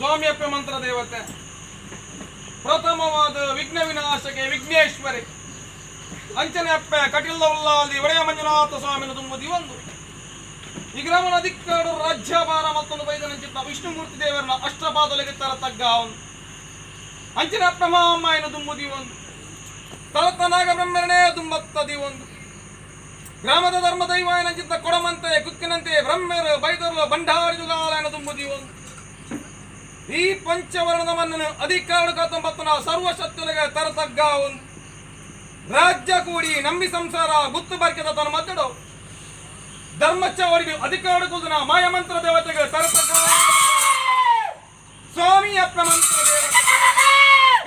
ಸ್ವಾಮಿಯಪ್ಪ ಮಂತ್ರ ದೇವತೆ ಪ್ರಥಮವಾದ ವಿಘ್ನ ವಿನಾಶಕ್ಕೆ ವಿಘ್ನೇಶ್ವರಿ ಅಂಚನೆ ಅಪ್ಪ ಕಟಿಲ್ದವಲ್ಲಾದಿ ಒಡೆಯ ಮಂಜುನಾಥ ಸ್ವಾಮಿನ ತುಂಬುದಿ ಒಂದು ಈ ಗ್ರಾಮನ ಅಧಿಕಾರು ರಾಜ್ಯಭಾರ ಮತ್ತೊಂದು ಬೈದನಂಚಿದ್ದ ವಿಷ್ಣುಮೂರ್ತಿ ದೇವರನ್ನ ಅಷ್ಟಪಾದಲಿಗೆ ತರ ತಗ್ಗ ಅವನು ಅಂಚನೆ ಅಪ್ಪ ಮಾಮಾಯನ ತುಂಬುದಿ ಒಂದು ತಲತನಾಗ ಬ್ರಹ್ಮರನೇ ತುಂಬತ್ತದಿ ಒಂದು ಗ್ರಾಮದ ಧರ್ಮ ದೈವಾಯನಂಚಿದ್ದ ಕೊಡಮಂತೆ ಕುಕ್ಕಿನಂತೆ ಬ್ರಹ್ಮರು ಬೈದರು ಬಂಡಾರಿ ಜುಗಾಲಯನ ತುಂಬುದಿ ಒಂದು ಈ ಪಂಚವರ್ಣದ ಮನ್ನನು ಅಧಿಕಾರ 19 ಸರ್ವಶಕ್ತಿಗಳಿಗೆ ತರತಗ್ಗ ಒಂದು ರಾಜ್ಯ ಕೂಡಿ ನಂಬಿ ಸಂಸಾರ ಗುತ್ತು ಬರ್ಕೆದ ತನ್ನ ಮದ್ದಡು ಧರ್ಮಚ್ಚವರಿಗೆ ಅಧಿಕಾರ ಕೂದನ ಮಾಯ ಮಂತ್ರ ದೇವತೆಗೆ ತರತಗ್ಗ ಸ್ವಾಮಿ ಅಪ್ಪ ಮಂತ್ರ ದೇವತೆ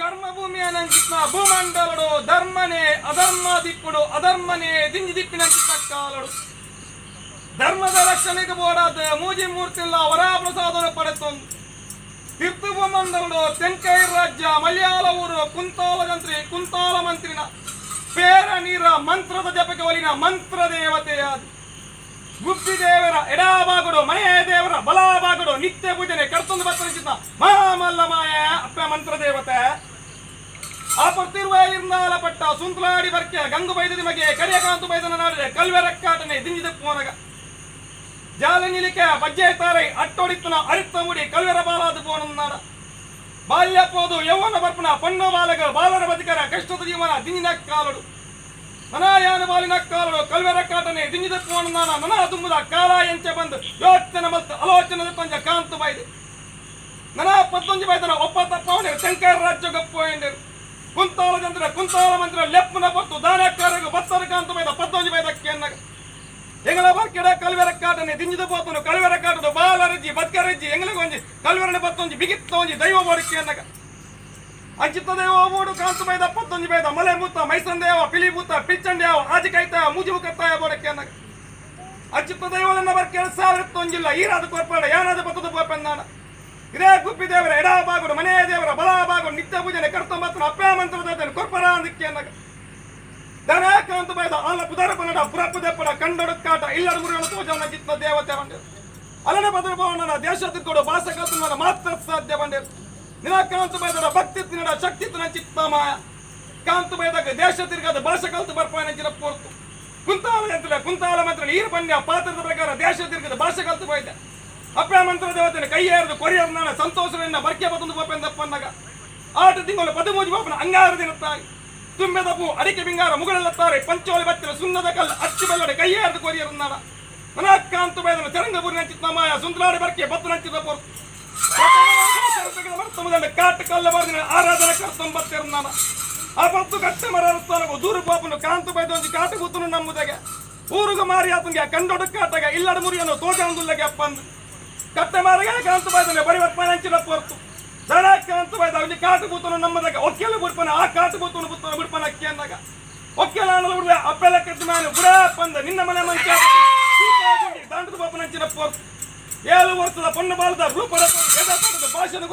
ಕರ್ಮಭೂಮಿಯ ನಂಚಿನ ಭೂಮಂಡಲಡು ಧರ್ಮನೇ ಅಧರ್ಮ ದಿಕ್ಕುಡು ಅಧರ್ಮನೇ ದಿಂಜಿ ದಿಪ್ಪಿನಂಚಿನ ಕಾಲಡು ಧರ್ಮದ ರಕ್ಷಣೆಗೆ ಬೋಡಾದ ಮೂಜಿ ಮೂರ್ತಿಲ್ಲ ವರಾಪ್ರಸಾದನ ಪಡೆತೊಂದು ತೀರ್ಥ ಭೂಮಂಡಲಡು ತೆಂಕೈ ರಾಜ್ಯ ಮಲಯಾಳ ಊರು ಕುಂತಾಲ ಜಂತ್ರಿ ಕುಂತಾಲ ಮಂತ್ರಿನ ಪೇರ ನೀರ ಮಂತ್ರದ ಜಪಕ್ಕೆ ಒಲಿನ ಮಂತ್ರ ದೇವತೆಯಾದ ಗುಬ್ಬಿ ದೇವರ ಎಡಭಾಗಡು ಮನೆಯ ದೇವರ ಬಲಭಾಗಡು ನಿತ್ಯ ಪೂಜನೆ ಕರ್ತೊಂದು ಬತ್ತರಿಸಿದ ಮಹಾಮಲ್ಲಮಾಯ ಅಪ್ಪ ಮಂತ್ರ ದೇವತೆ ಆಪತ್ತಿರುವ ಇರ್ನಾಲಪಟ್ಟ ಸುಂತಲಾಡಿ ಬರ್ಕೆ ಗಂಗು ಬೈದದಿ ಮಗೆ ಕರಿಯಕಾಂತು ಬೈದನ ನಾಡಿದೆ ಕಲ್ವೆರಕ್ಕಾಟನೆ ದಿಂಜಿದ ಪೋನಗ ಜಾಲ ನಿಲಿಕೆ ಬಜ್ಜೆ ತಾರೈ ಅಟ್ಟೊಡಿತ್ತನ ಅರಿತ ಮುಡಿ ಕಲ್ವೆರ ಬಾಲಾದ ಪೋನನ್ನಾಡ ಬಾಲ್ಯ ಪೋದು ಯೌವನ ಬರ್ಪಣ ಪಣ್ಣ ಬಾಲಗ ಬಾಲರ ಬದುಕರ ಕಷ್ಟದ ಜೀವನ ದಿಂಜಿನ ಕಾಲಡು ಮನಾಯಾನ ಬಾಲಿನ ಕಾಲಡು ಕಲ್ವೆರ ಕಾಟನೆ ದಿಂಜಿದ ಪೋನನ್ನಾನ ನನ ತುಂಬುದ ಕಾಲ ಎಂಚೆ ಬಂದು ಯೋಚನೆ ಮತ್ತು ಆಲೋಚನೆ ಪಂಜ ಕಾಂತು ಬೈದೆ ನನ 15 ಬೈದನ ಒಪ್ಪ ತಪ್ಪವನೆ ಶಂಕರ ರಾಜ್ಯ ಗಪ್ಪು ಎಂದರು ಕುಂತಾಲ ಜಂತ್ರ ಕುಂತಾಲ ಮಂತ್ರ ಲೆಪ್ಪನ ಪತ್ತು ದಾನಕ್ಕಾರಗ ಬತ್ತರ ಕಾಂತು ಬೈದ 15 ಬೈದಕ್ಕೆ ಎನ್ನಗ ಎಂಗಳ ಬರ್ಕೆಡ ಕಲ್ವೆರ ಕಾಟನೆ ದಿಂಜಿದ ಪೋತನು ಕಲ್ವೆರ ಕಾಟದು ಬಾಲರಜ್ಜಿ ಬದ್ಕರಜ್ಜಿ ಎಂಗಳಿಗೆ ಒಂಜಿ ಕಲ್ವೆರನೆ 15 ಬಿಗಿತ್ತ ಒಂಜಿ ದೈವ ಬೋಡಿಕೆ ಎನ್ನಗ ಅಂಚಿತ್ತ ದೇವ ಬೋಡು ಕಾಂತು ಬೈದ 15 ಬೈದ ಮಲೆ ಮೂತ ಮೈಸನ್ ದೇವ ಪಿಲಿ ಮೂತ ಪಿಚ್ಚನ್ ದೇವ ಆಜಿ ಕೈತ ಮುಜಿಬು ಕತ್ತಾಯ ಬೋಡಕ್ಕೆ ಎನ್ನಗ ಅಂಚಿತ್ತ ದೇವಲನ್ನ ಬರ್ಕೆ 2001 ಇಲ್ಲ ಈರಾದ ಕೊರ್ಪಾಡ ಯಾನಾದ ಪತ್ತದ ಪೋಪೆನ್ನಾಡ ಇದೇ ಗುಬ್ಬಿ ದೇವರ ಎಡಭಾಗಡು ಮನೆಯ ದೇವರ ಬಲಭಾಗಡು ನಿತ್ಯ ಪೂಜನೆ 19 ಅಪ್ಪ ಮಂತ್ರ ದೇವತೆ ಕೊರ್ಪರ ಅಂದಕ್ಕೆ ಅನ್ನಗ ದನ ಕಾಂತು ಬೈದ ಅಲ್ಲ ಪುದರ ಪನ್ನಡ ಪುರಪ್ಪು ದೆಪ್ಪಡ ಕಂಡೊಡುಕಾಟ ಇಲ್ಲದ ಮುರಿಯಣ ತೋಜನ ಚಿತ್ತ ದೇವತೆ ಬಂದಿರು ಅಲನ ಬದಲ ಭವನನ ದೇಶ ತಿರ್ಕೊಡು ಭಾಷೆ ಕಲ್ತು ಮಾತ್ರ ಸಾಧ್ಯ ಬಂದಿರು ನಿನ ಕಾಂತು ಬೈದ ಭಕ್ತಿ ತಿನ್ನಡ ಶಕ್ತಿ ತಿನ್ನ ಚಿತ್ತ ಮಾಯ ಕಾಂತು ಬೈದಾಗ ದೇಶ ತಿರ್ಗದ ಭಾಷೆ ಕಲ್ತು ಬರ್ಪಾಯನ ಚಿರಪ್ಪೋರ್ತು ಕುಂತಾಲ ಯಂತ್ರ ಕುಂತಾಲ ಮಂತ್ರ ಈರು ಪನ್ಯ ಪಾತ್ರದ ಪ್ರಕಾರ ದೇಶ ತಿರ್ಗದ ಭಾಷೆ ಕಲ್ತು ಬೈದ ಅಪ್ಪ ಮಂತ್ರ ದೇವತೆನ ಕೈ ಏರಿದು ಕೊರಿಯರ್ ನಾನ ಸಂತೋಷದಿಂದ ಬರ್ಕೆ ಬತ್ತೊಂದು ಪಪ್ಪೆಂದಪ್ಪನ್ನಾಗ ಆಟ ತಿಂಗಳು 13 ಪಾಪನ ಅಂಗಾರ ದಿನತ್ತಾಗಿ ತುಂಬೆದ ಪೂ ಅಡಿಕೆ ಬಿಂಗಾರ ಮುಗಳೆಲ್ಲತ್ತಾರೆ ಪಂಚೋಲಿ ಬತ್ತಿನ ಸುಣ್ಣದ ಕಲ್ಲು ಅಚ್ಚಿ ಬೆಲ್ಲಡೆ ಕೈ ಏರಿದು ಕೊರಿಯರ್ ನಾಡ ಮನಕ್ಕಾಂತು ಬೈದನ ಚರಂಗಪುರಿನ ಚಿತ್ತಮಾಯ ಸುಂದರಾಡಿ ಬರ್ಕೆ ಬತ್ತು ನಂಚಿದ ಪೋರ್ತು ಕಾಟ ಕಲ್ಲ ಬರ್ದಿನ ಆರಾಧನೆ ಕರ್ತೊಂಬತ್ತಿರು ನಾನ ಆ ಪತ್ತು ಕಟ್ಟ ಮರ ದೂರ ಪಾಪನು ಕಾಂತು ಬೈದೊಂದು ಕಾಟ ಕೂತನು ನಮ್ಮುದಗೆ ಊರುಗ ಮಾರಿ ಆತನಿಗೆ ಕಂಡೊಡು ಕಾಟಗ ಇಲ್ಲಡ ಮುರಿಯನು ತೋಜಂದುಲ್ಲಗೆ ಅಪ್ಪಂದು ಕಟ್ಟೆ ಮಾರಿಗೆ ಕಾಂತು ಬೈದನೆ ಪರಿವರ್ತನೆ ಹಂಚಿನ ಪೋರ್ತು ದನ ಕಾಂತು ಬೈದ ಅವನಿಗೆ ಕಾಟು ಕೂತನು ನಮ್ಮದಾಗ ಒಕ್ಕೆಲ್ಲ ಬಿಡ್ಪನ ಆ ಕಾಟು ಕೂತನು ಬುತ್ತನ ಬಿಡ್ಪನ ಅಕ್ಕಿ ಅಂದಾಗ ಒಕ್ಕೆಲ್ಲ ಬಿಡುವೆ ಅಪ್ಪೆಲ್ಲ ಕಟ್ಟ ಮೇಲೆ ಬುಡ ಪಂದ ನಿನ್ನ ಮನೆ ಮಂಚ ದಾಂಡದ ಪಾಪನ ಹಂಚಿನ ಪೋರ್ತು 7 ವರ್ಷದ ಪಣ್ಣು ಬಾಲದ ರೂಪದ ಭಾಷಣ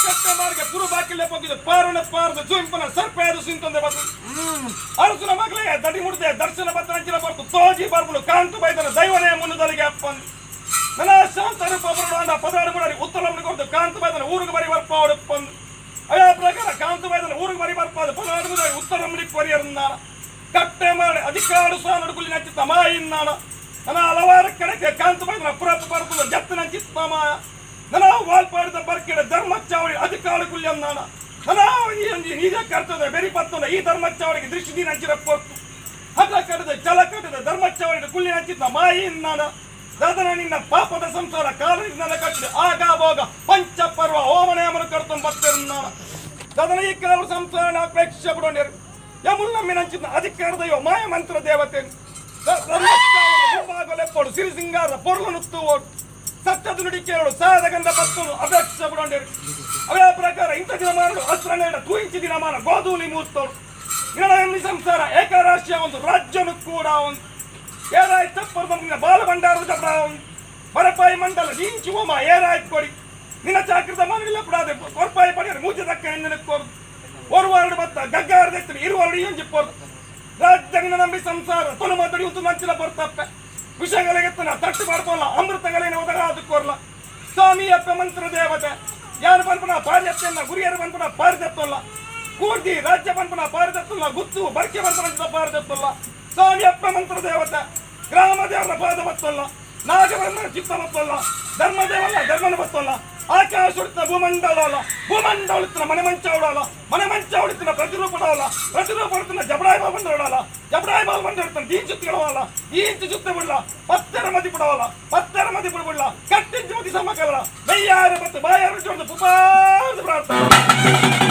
ಕಟ್ಟ ಮಾರ್ಗ ಪುರು ಬಾಕಿಲೆ ಹೋಗಿದ್ದು ಪಾರಣ ಪಾರದ ಜುಂಪನ ಸರ್ಪೇದು ಸಿಂತಂದೆ ಬಂದು ಅರಸನ ಮಗಳೇ ದಡಿ ಮುಡ್ದೆ ದರ್ಶನ ಬತ್ತ ಹಂಚಿನ ಬರ್ತು ತೋಜಿ ಬರ್ಬಲು ಕಾಂತು ಬೈದನ ದೈವನೇ ಮುನ್ನದಲಿಗೆ ಅಪ್ಪಂದು ನನ್ನ ಶಾಂತ ರೂಪ ಬರೋಣ ಪದಾಡು ಮಾಡಿ ಉತ್ತರ ಕೊಡ್ತು ಕಾಂತು ಬೈದನ ಊರಿಗೆ ಬರಿ ಬರ್ಪ ಹೊಡಪ್ಪಂದು ಅಯ್ಯ ಪ್ರಕಾರ ಕಾಂತು ಬೈದನ ಊರಿಗೆ ಬರಿ ಬರ್ಪಾದ ಪದಾಡು ಉತ್ತರ ಮುಡಿ ಕೊರಿಯರ್ನಾನ ಕಟ್ಟೆ ಮಾಡಿ ಅಧಿಕಾರು ಸಹ ನಡುಗುಲಿ ನಚ್ಚಿತ್ತ ಮಾಯಿನ್ನಾನ ನನ್ನ ಹಲವಾರು ಕಡೆಗೆ ಕಾಂತು ಬೈದನ ಪುರಪ್ಪ ಬರ್ತದ ಜತ್ತಿನ ಚಿತ್ತ ಮಾಯ ನನ್ನ ವಾಲ್ಪಾಡಿದ ಬರ್ಕೆಡ ಧರ್ಮಚ್ಚಾವಳಿ ಅಧಿಕಾರ ಕುಲ್ಯನ್ನಾನ ನನ್ನ ನಿಜ ಕರ್ತದೆ ಬೆರಿ ಪತ್ತೊಂದ ಈ ಧರ್ಮಚ್ಚಾವಳಿಗೆ ದೃಷ್ಟಿ ದಿನ ಹಂಚಿರಪ್ಪತ್ತು ಹಠ ಕಟ್ಟದ ಜಲ ಕಟ್ಟದ ಧರ್ಮಚ್ಚಾವಳಿ ಕುಲ್ಲಿ ಹಂಚಿದ್ದ ಮಾಯಿನ್ನಾನ ದಾದನ ನಿನ್ನ ಪಾಪದ ಸಂಸಾರ ಕಾಲದಿಂದ ಕಟ್ಟಿದೆ ಆಗ ಭೋಗ ಪಂಚಪರ್ವ ಓಮನೆ ಅಮರು ಕರ್ತೊಂಬತ್ತಿರುನ್ನಾನ ದಾದನ ಈ ಕೆಲವರು ಸಂಸಾರ ಅಪೇಕ್ಷೆ ಬಿಡೋಣ ಯಮುಲ್ಲಮ್ಮಿ ಹಂಚಿದ್ದ ಅಧಿಕಾರದಯೋ ಮಾಯ ಮಂತ್ರ ದೇವತೆ ಮುಂಭಾಗಲೆಪ್ಪಡು ಸಿರಿ ಸಿಂಗಾರ ಪೊರ್ಲನುತ್ತು ಓಡು ಸತ್ಯದ ನುಡಿ ಕೇಳಲು ಸಾಧಗಂಧ ಪತ್ತನು ಅಪೇಕ್ಷೆ ಬಿಡೋಂಡಿರು ಅವೇ ಪ್ರಕಾರ ಇಂಥ ದಿನ ಮಾಡಲು ಅಸ್ತ್ರ ನೇಡ ತೂಯಿಂಚಿ ದಿನಮಾನ ಗೋಧೂಲಿ ಮೂರ್ತೋಡು ಇರಣ ಸಂಸಾರ ಏಕರಾಶಿಯ ಒಂದು ರಾಜ್ಯನು ಕೂಡ ಒಂದು ಏರಾಯ್ ತಪ್ಪರ್ದ ಬಾಲ ಭಂಡಾರದ ಜಪ ಒಂದು ಬರಪಾಯಿ ಮಂಡಲ ಇಂಚು ಹೋಮ ಏರಾಯ್ ಕೊಡಿ ನಿನ್ನ ಚಾಕೃತ ಮನವಿಲ್ಲ ಬಿಡಾದೆ ಕೊರ್ಪಾಯಿ ಪಡೆಯರು ಮೂಜದಕ್ಕ ಹೆಣ್ಣಿನ ಕೋರ್ದು ஒரு வாரடு பத்த கக்காரதத்தில் இருவாரடு யோஞ்சி போறது ರಾಜ್ಯಗಳ ನಂಬಿ ಸಂಸಾರ ತೊಲು ಮಾತಾಡಿ ಉತ್ತು ನಂಚಿನ ಬರ್ತಪ್ಪ ವಿಷಯಗಳಿಗೆ ತಟ್ಟಿ ಮಾಡ್ಕೊಳ್ಳ ಅಮೃತಗಳೇನು ಒದಗ ಅದಕ್ಕೋರ್ಲ ಸ್ವಾಮಿ ಅಪ್ಪ ಮಂತ್ರ ದೇವತೆ ಯಾರು ಬಂದ್ಪನ ಪಾರಿದತ್ತಲ್ಲ ಗುರಿಯರು ಬಂದ್ಪನ ಪಾರಿದತ್ತಲ್ಲ ಕೂರ್ತಿ ರಾಜ್ಯ ಬಂದ್ಪನ ಪಾರಿದತ್ತಲ್ಲ ಗುತ್ತು ಬರ್ಕೆ ಬಂದ್ಪನ ಪಾರಿದತ್ತಲ್ಲ ಸ್ವಾಮಿ ಅಪ್ಪ ಮಂತ್ರ ದೇವತೆ ಗ್ರಾಮ ದೇವರ ಪಾದ ಬತ್ತಲ್ಲ ನಾಗವರ್ಮನ ಚಿತ್ತ ಬತ್ತಲ್ಲ ಧರ್ಮದೇವಲ್ಲ ಧರ್ಮನ ಬತ್ತಲ್ಲ ಆಕಾಶ ಹೊಡಿತಿನ ಭೂಮಂಡಲ ಅಲ್ಲ ಭೂಮಂಡಲ ಹೊಡಿತಿನ ಮನೆ ಮಂಚ ಹೊಡಿತಿನ ಪ್ರತಿರೂಪ ಹೊಡಿತಿನ ಜಬಡಾಯಿ ಬಾಲ್ ಬಂದು ಜಬಡಾಯಿ ಬಾಲ್ ಬಂದು ಹೊಡಿತಾನೆ ದೀನ್ ಸುತ್ತಿಗಳವಲ್ಲ ದೀನ್ ಸುತ್ತ ಬಿಡಲ್ಲ ಪತ್ತರ ಮದಿ ಬಿಡವಲ್ಲ ಪತ್ತರ ಮದಿ ಬಿಡಬಿಡಲ್ಲ ಕಟ್ಟಿಂಚು ಮದಿ ಸಮಕಲ್ಲ ಮೈಯಾರ ಮತ್ತು ಬಾಯಾರು ಜೋಡಿದ ಪುಪಾದ ಪ್ರಾರ್ಥನೆ